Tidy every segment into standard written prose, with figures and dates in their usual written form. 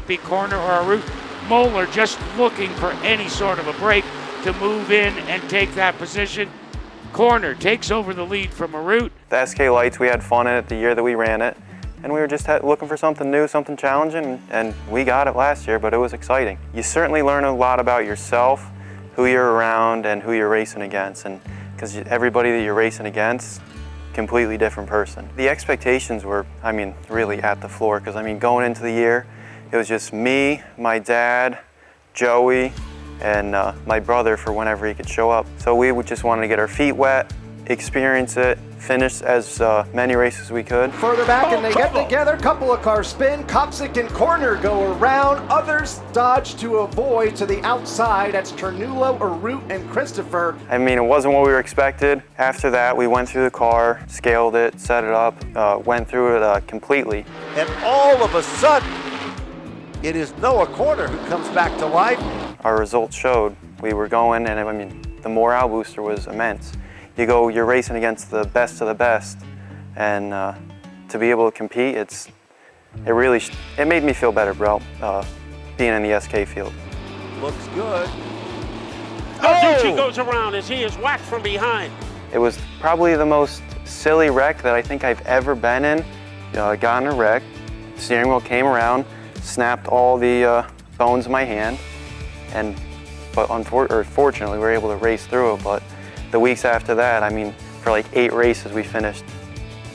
it be Korner or Root? Moeller just looking for any sort of a break to move in and take that position. Korner takes over the lead from Root. The SK Lights, we had fun in it the year that we ran it, and we were just looking for something new, something challenging, and we got it last year, but it was exciting. You certainly learn a lot about yourself, who you're around, and who you're racing against, and because everybody that you're racing against, completely different person. The expectations were, really at the floor, because going into the year, it was just me, my dad, Joey, and my brother for whenever he could show up. So we just wanted to get our feet wet, experience it, finish as many races as we could. Further back and they get together, couple of cars spin, Kopsick and Korner go around, others dodge to avoid to the outside. That's Chernulo, Root, and Christopher. It wasn't what we were expected. After that, we went through the car, scaled it, set it up, went through it completely. And all of a sudden, it is Noah Korner who comes back to life. Our results showed we were going, and the morale booster was immense. You're racing against the best of the best, and to be able to compete, it made me feel better, bro, being in the SK field. Looks good. He goes around as he is whacked from behind. It was probably the most silly wreck that I think I've ever been in. Got in a wreck, steering wheel came around, snapped all the bones in my hand, but fortunately we were able to race through it. But the weeks after that, for like 8 races, we finished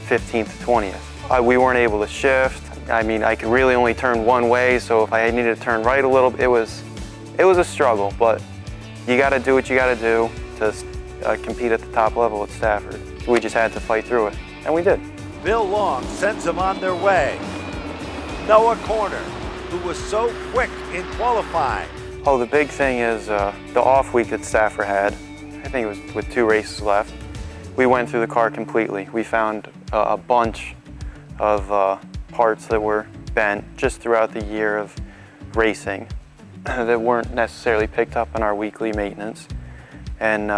15th to 20th. We weren't able to shift. I could really only turn one way, so if I needed to turn right a little, it was a struggle. But you got to do what you got to do to compete at the top level at Stafford. We just had to fight through it, and we did. Bill Long sends them on their way. Noah Korner, who was so quick in qualifying. Oh, the big thing is the off week that Stafford had. I think it was with 2 races left. We went through the car completely. We found a bunch of parts that were bent just throughout the year of racing that weren't necessarily picked up in our weekly maintenance. And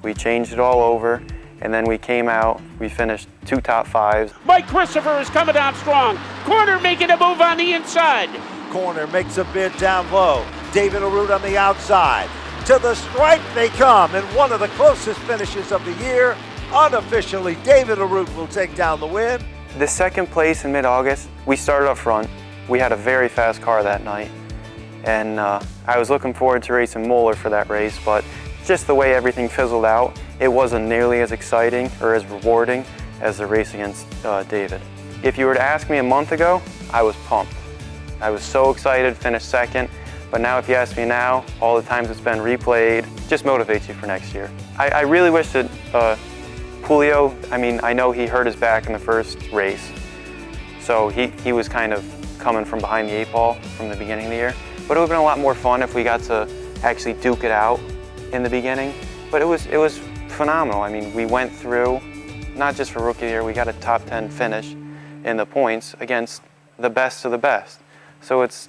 we changed it all over, and then we came out, we finished 2 top 5s. Mike Christopher is coming down strong. Korner making a move on the inside. Korner makes a bid down low. David Root on the outside. To the stripe they come, and one of the closest finishes of the year. Unofficially, David Root will take down the win. The second place in mid-August, we started up front. We had a very fast car that night, and I was looking forward to racing Moeller for that race, but just the way everything fizzled out, it wasn't nearly as exciting or as rewarding as the race against David. If you were to ask me a month ago, I was pumped. I was so excited, finished second. But now if you ask me now, all the times it's been replayed, just motivates you for next year. I really wish that Julio, I know he hurt his back in the first race, so he was kind of coming from behind the 8 ball from the beginning of the year. But it would have been a lot more fun if we got to actually duke it out in the beginning. But it was phenomenal. We went through, not just for Rookie of the Year, we got a top 10 finish in the points against the best of the best. So it's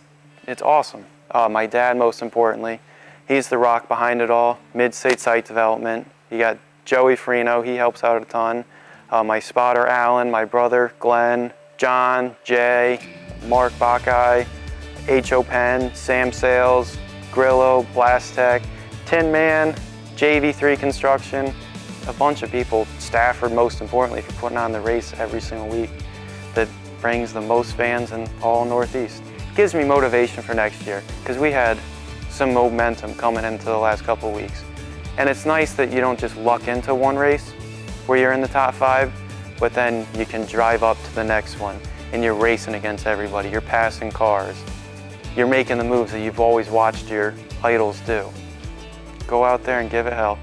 awesome. My dad, most importantly, he's the rock behind it all. Mid-state site development. You got Joey Frino, he helps out a ton. My spotter, Alan, my brother, Glenn, John, Jay, Mark Bacai, H.O. Penn, Sam Sales, Grillo, Blast Tech, Tin Man, JV3 Construction, a bunch of people, Stafford most importantly, for putting on the race every single week that brings the most fans in all Northeast. Gives me motivation for next year because we had some momentum coming into the last couple of weeks. And it's nice that you don't just luck into one race where you're in the top 5, but then you can drive up to the next one and you're racing against everybody. You're passing cars. You're making the moves that you've always watched your idols do. Go out there and give it hell.